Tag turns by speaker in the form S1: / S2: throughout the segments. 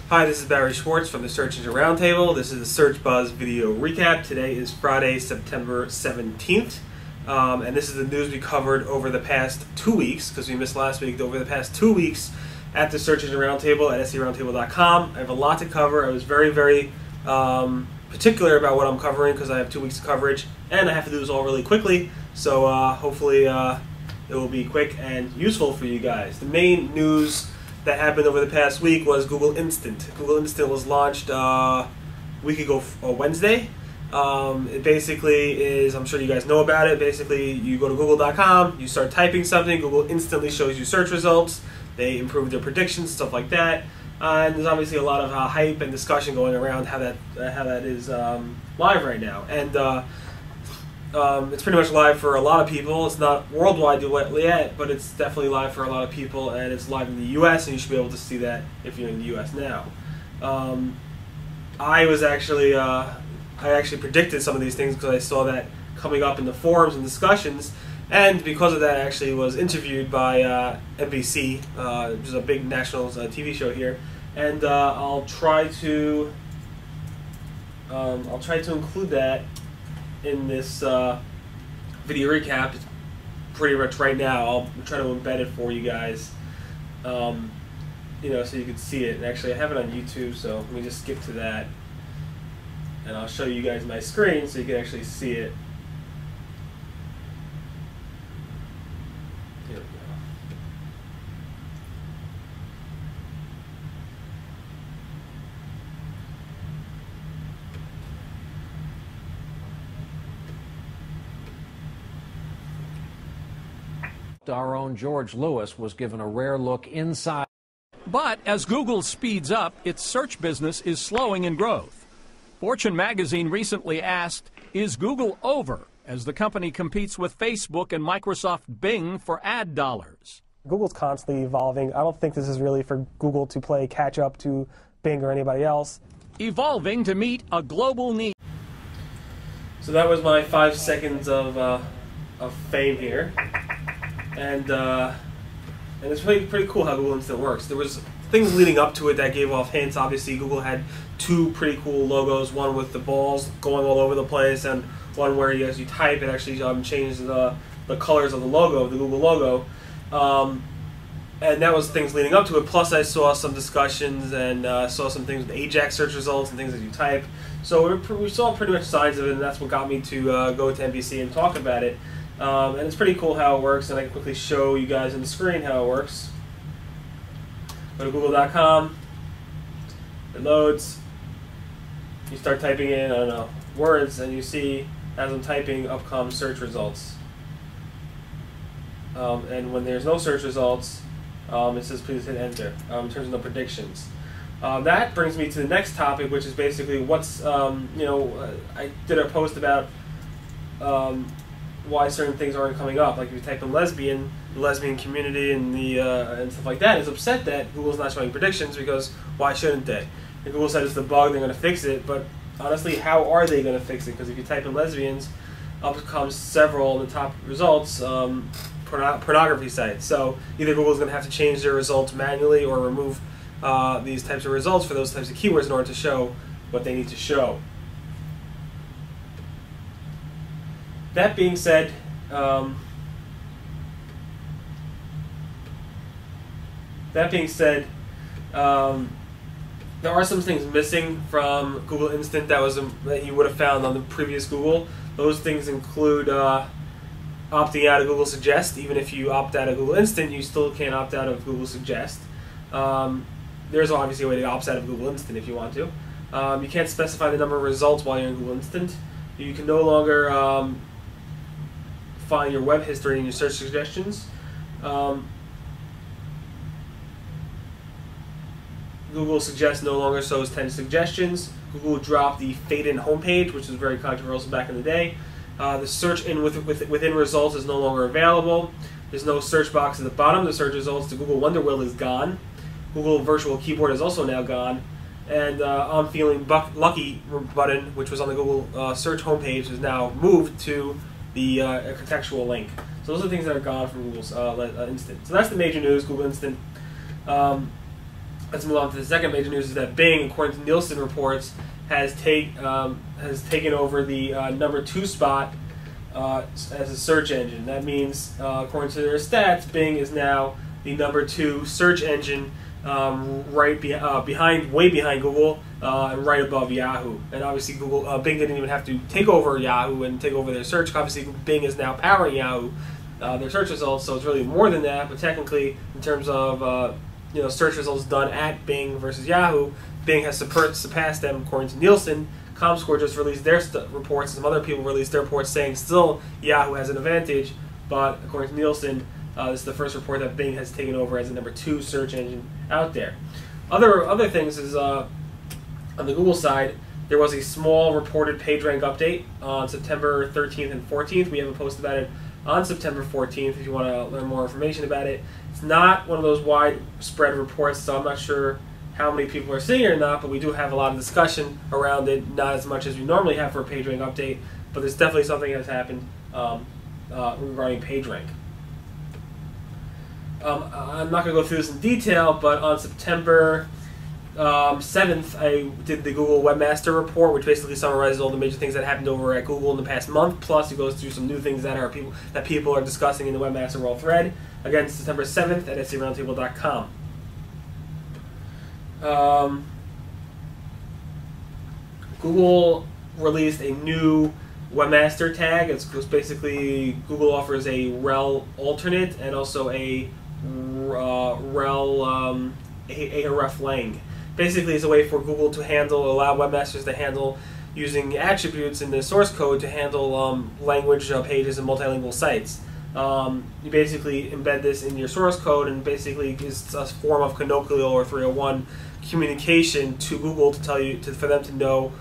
S1: Hi, this is Barry Schwartz from the Search Engine Roundtable. This is the Search Buzz video recap. Today is Friday, September 17th, and this is the news we covered over the past 2 weeks, because we missed last week. Over the past 2 weeks at the Search Engine Roundtable at seroundtable.com. I have a lot to cover. I was very particular about what I'm covering because I have 2 weeks of coverage, and I have to do this all really quickly, so hopefully it will be quick and useful for you guys. The main news that happened over the past week was Google Instant. Google Instant was launched a week ago, Wednesday. It basically is, I'm sure you guys know about it, basically you go to google.com, you start typing something, Google instantly shows you search results, they improve their predictions, stuff like that. And there's obviously a lot of hype and discussion going around how that is live right now. And it's pretty much live for a lot of people. It's not worldwide yet, but it's definitely live for a lot of people, and it's live in the U.S., and you should be able to see that if you're in the U.S. now. I actually predicted some of these things because I saw that coming up in the forums and discussions, and because of that I actually was interviewed by NBC, which is a big national TV show here, and I'll try to include that in this video recap. It's pretty much right now. I'll try to embed it for you guys, so you can see it. And actually, I have it on YouTube, so let me just skip to that, and I'll show you guys my screen so you can actually see it. Here we go.
S2: Our own George Lewis was given a rare look inside.
S3: But as Google speeds up, its search business is slowing in growth. Fortune magazine recently asked, is Google over as the company competes with Facebook and Microsoft Bing for ad dollars?
S4: Google's constantly evolving. I don't think this is really for Google to play catch up to Bing or anybody else. Evolving to meet a global need.
S1: So that was my 5 seconds of fame here. And it's pretty cool how Google Instant works. There was things leading up to it that gave off hints. Obviously, Google had two pretty cool logos, one with the balls going all over the place, and one where as you type, it actually changed the colors of the logo, of the Google logo. And that was things leading up to it. Plus, I saw some discussions and saw some things with Ajax search results and things as you type. So we saw pretty much signs of it, and that's what got me to go to NBC and talk about it. And it's pretty cool how it works, and I can quickly show you guys on the screen how it works. Go to google.com, it loads, you start typing in, I don't know, words, and you see, as I'm typing, up come search results. And when there's no search results, it says please hit enter, in terms of no predictions. That brings me to the next topic, which is basically what's, I did a post about why certain things aren't coming up. Like if you type in lesbian, the lesbian community and and stuff like that is upset that Google's not showing predictions because why shouldn't they? And Google said it's the bug, they're going to fix it, but honestly, how are they going to fix it? Because if you type in lesbians, up comes several of the top results, pornography sites. So either Google's going to have to change their results manually or remove these types of results for those types of keywords in order to show what they need to show. That being said, there are some things missing from Google Instant that you would have found on the previous Google. Those things include opting out of Google Suggest. Even if you opt out of Google Instant, you still can't opt out of Google Suggest. There's obviously a way to opt out of Google Instant if you want to. You can't specify the number of results while you're in Google Instant. You can no longer find your web history and your search suggestions. Google Suggest no longer shows 10 suggestions. Google dropped the fade-in homepage, which was very controversial back in the day. The search within results is no longer available. There's no search box at the bottom of the search results. The Google Wonder Wheel is gone. Google Virtual Keyboard is also now gone. And I'm Feeling Lucky button, which was on the Google search homepage, is now moved to the contextual link. So those are things that are gone from Google's Instant. So that's the major news, Google Instant. let's move on to the second major news. Is that Bing, according to Nielsen reports, has taken over the number 2 spot as a search engine. That means, according to their stats, Bing is now the number 2 search engine, way behind Google, and right above Yahoo. And obviously, Bing didn't even have to take over Yahoo and take over their search. Obviously, Bing is now powering Yahoo, their search results. So it's really more than that. But technically, in terms of search results done at Bing versus Yahoo, Bing has surpassed them according to Nielsen. ComScore just released their reports, and some other people released their reports saying still Yahoo has an advantage, but according to Nielsen, this is the first report that Bing has taken over as the number 2 search engine out there. Other things is, on the Google side, there was a small reported PageRank update on September 13th and 14th. We have a post about it on September 14th if you want to learn more information about it. It's not one of those widespread reports, so I'm not sure how many people are seeing it or not, but we do have a lot of discussion around it, not as much as we normally have for a PageRank update, but there's definitely something that's happened regarding PageRank. I'm not going to go through this in detail, but on September 7th, I did the Google Webmaster Report, which basically summarizes all the major things that happened over at Google in the past month, plus it goes through some new things that people are discussing in the Webmaster World thread. Again, September 7th at SEOroundtable.com. Google released a new Webmaster tag. It's basically Google offers a rel alternate and also a href lang. Basically, it's a way for Google to allow webmasters to handle using attributes in the source code to handle language pages and multilingual sites. You basically embed this in your source code, and basically is a form of colloquial or 301 communication to Google for them to know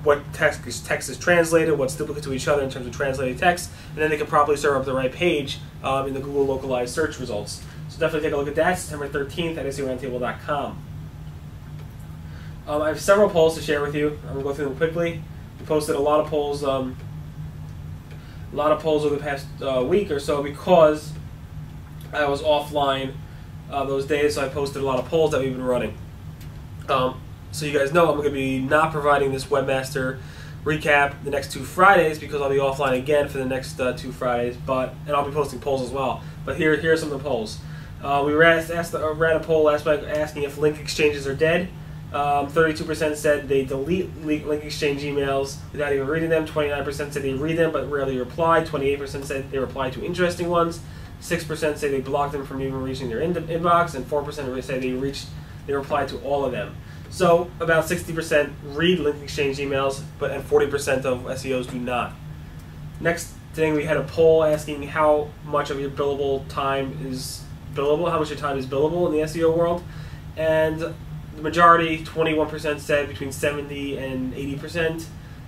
S1: what text is translated, what's duplicate to each other in terms of translated text, and then they can properly serve up the right page in the Google localized search results. So definitely take a look at that, September 13th at SEOroundtable.com. I have several polls to share with you. I'm going to go through them quickly. We posted a lot of polls over the past week or so because I was offline those days, so I posted a lot of polls that we've been running. So you guys know I'm going to be not providing this Webmaster recap the next 2 Fridays because I'll be offline again for the next 2 Fridays, and I'll be posting polls as well. But here are some of the polls. We ran a poll last night asking if link exchanges are dead. 32% said they delete link exchange emails without even reading them. 29% said they read them but rarely reply. 28% said they reply to interesting ones. 6% say they block them from even reaching their inbox, and 4% say they reply to all of them. So about 60% read link exchange emails, and 40% of SEOs do not. Next thing, we had a poll asking how much of your billable time is billable, how much of your time is billable in the SEO world, and the majority, 21%, said between 70 and 80%.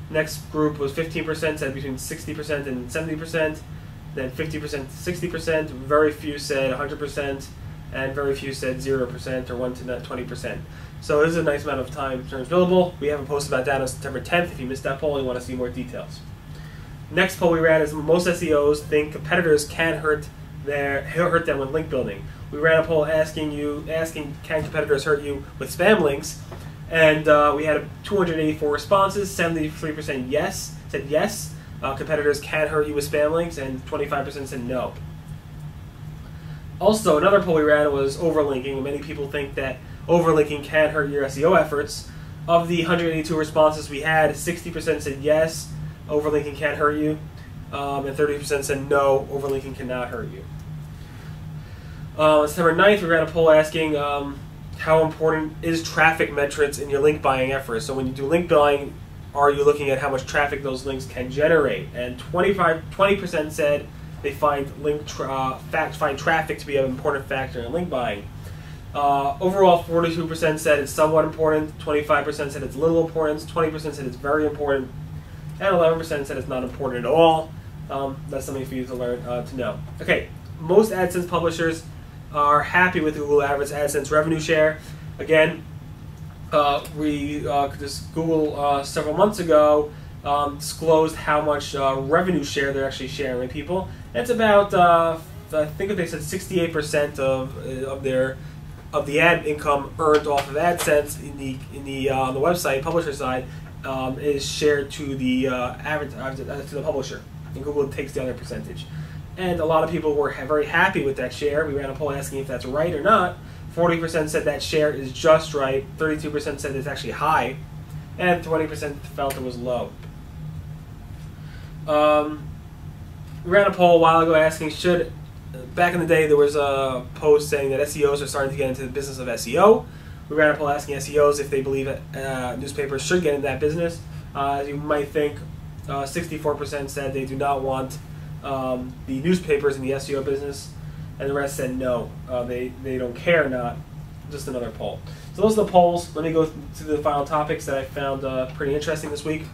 S1: Next group was 15%, said between 60% and 70%. Then 50% to 60%. Very few said 100%, and very few said 0% or 1 to 20%. So this is a nice amount of time in terms of billable. We have a post about that on September 10th. If you missed that poll and you want to see more details. Next poll we ran is most SEOs think competitors can hurt them with link building. We ran a poll asking can competitors hurt you with spam links, and we had 284 responses. 73% said yes, competitors can hurt you with spam links, and 25% said no. Also, another poll we ran was overlinking. Many people think that overlinking can hurt your SEO efforts. Of the 182 responses we had, 60% said yes, overlinking can hurt you, and 30% said no, overlinking cannot hurt you. On September 9th, we ran a poll asking how important is traffic metrics in your link buying efforts. So when you do link buying, are you looking at how much traffic those links can generate? And 20% said they find traffic to be an important factor in link buying. Overall, 42% said it's somewhat important, 25% said it's little important, 20% said it's very important, and 11% said it's not important at all. That's something for you to learn to know. Okay, most AdSense publishers are happy with Google AdSense revenue share. Again, Google several months ago disclosed how much revenue share they're actually sharing with people. It's about I think they said 68% of their of the ad income earned off of AdSense on the website publisher side is shared to the to the publisher, and Google takes the other percentage. And a lot of people were very happy with that share. We ran a poll asking if that's right or not. 40% said that share is just right. 32% said it's actually high, and 20% felt it was low. We ran a poll a while ago asking back in the day there was a post saying that SEOs are starting to get into the business of SEO. We ran a poll asking SEOs if they believe that newspapers should get into that business. As you might think, 64% said they do not want the newspapers in the SEO business, and the rest said no. They don't care, not just another poll. So those are the polls. Let me go to the final topics that I found pretty interesting this week.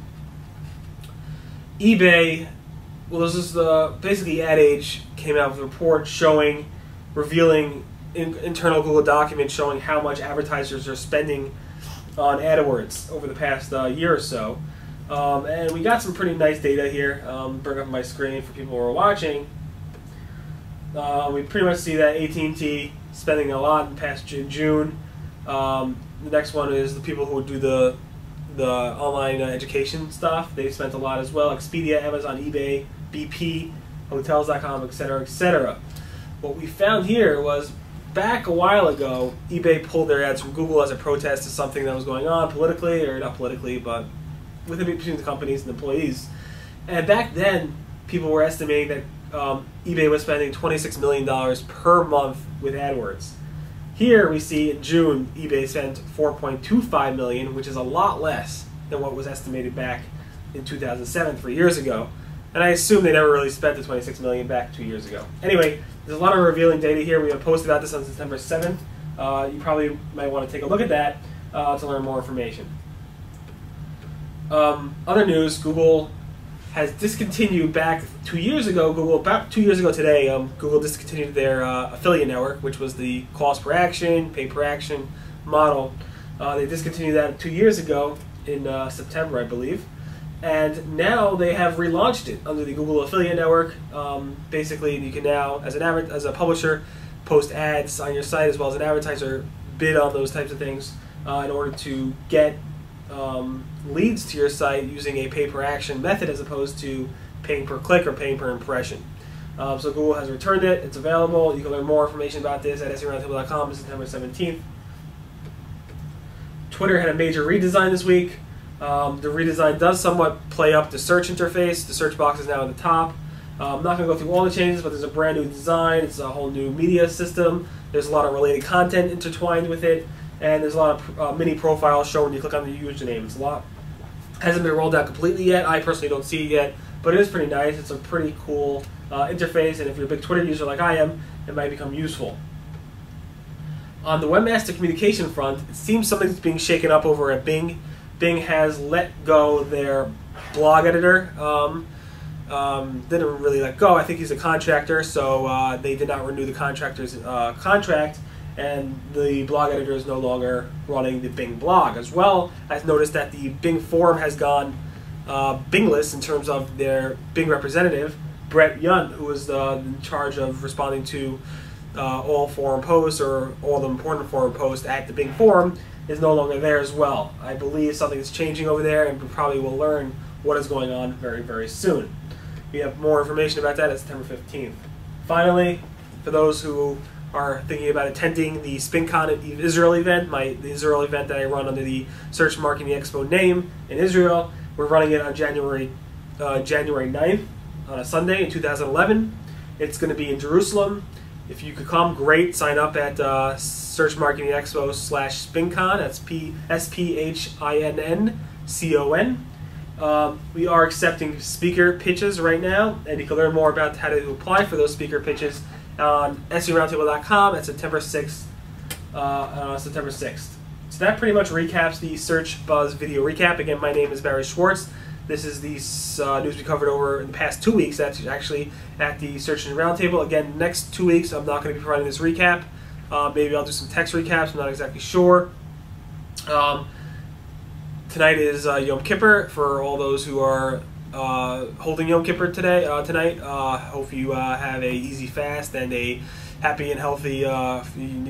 S1: eBay. Well, this is basically Ad Age came out with a report revealing internal Google documents showing how much advertisers are spending on AdWords over the past year or so. And we got some pretty nice data here. Bring up my screen for people who are watching. We pretty much see that AT&T spending a lot in past June. The next one is the people who do the online education stuff. They've spent a lot as well. Expedia, Amazon, eBay, BP, Hotels.com, etc., etc. What we found here was back a while ago, eBay pulled their ads from Google as a protest to something that was going on politically, or not politically, but between the companies and employees. And back then, people were estimating that eBay was spending $26 million per month with AdWords. Here we see in June, eBay spent $4.25 million, which is a lot less than what was estimated back in 2007, 3 years ago. And I assume they never really spent the $26 million back 2 years ago. Anyway, there's a lot of revealing data here. We have posted about this on September 7th. You probably might want to take a look at that to learn more information. Other news, Google has discontinued back 2 years ago. About 2 years ago today, Google discontinued their affiliate network, which was the cost per action, pay per action model. They discontinued that 2 years ago in September, I believe. And now they have relaunched it under the Google Affiliate Network. Basically, you can now, as a publisher, post ads on your site, as well as an advertiser, bid on those types of things in order to get leads to your site using a pay-per-action method as opposed to paying per click or paying per impression. So Google has returned it. It's available. You can learn more information about this at SEOroundtable.com on September 17th. Twitter had a major redesign this week. The redesign does somewhat play up the search interface. The search box is now at the top. I'm not going to go through all the changes, but there's a brand new design. It's a whole new media system. There's a lot of related content intertwined with it, and there's a lot of mini profiles shown when you click on the username. It's a lot. Hasn't been rolled out completely yet. I personally don't see it yet, but it is pretty nice. It's a pretty cool interface, and if you're a big Twitter user like I am, it might become useful. On the webmaster communication front, it seems something's being shaken up over at Bing. Bing has let go their blog editor. Didn't really let go. I think he's a contractor, so they did not renew the contractor's contract, and the blog editor is no longer running the Bing blog. As well, I've noticed that the Bing forum has gone Bingless in terms of their Bing representative, Brett Yunt, who was in charge of responding to all forum posts or all the important forum posts at the Bing forum, is no longer there as well. I believe something is changing over there, and we probably will learn what is going on very, very soon. We have more information about that at September 15th. Finally, for those who are thinking about attending the SpinCon Israel event, the Israel event that I run under the Search Marketing Expo name in Israel, we're running it on January 9th on a Sunday in 2011. It's going to be in Jerusalem. If you could come, great. Sign up at Search Marketing Expo /SpinCon. That's SPINCON. We are accepting speaker pitches right now, and you can learn more about how to apply for those speaker pitches on SEOroundtable.com at September 6th. So that pretty much recaps the Search Buzz video recap. Again, my name is Barry Schwartz. This is the news we covered over in the past 2 weeks. That's actually at the Search Engine Roundtable. Again, next 2 weeks, I'm not going to be providing this recap. Maybe I'll do some text recaps. I'm not exactly sure. Tonight is Yom Kippur for all those who are holding Yom Kippur tonight. Hope you have a easy fast and a happy and healthy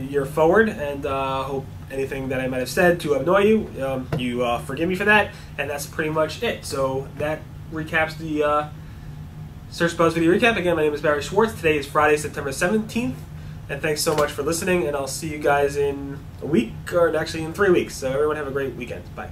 S1: year forward. And hope anything that I might have said to annoy you, you forgive me for that. And that's pretty much it. So that recaps the Search Buzz video recap. Again, my name is Barry Schwartz. Today is Friday, September 17th. And thanks so much for listening. And I'll see you guys in a week, or actually in 3 weeks. So everyone have a great weekend. Bye.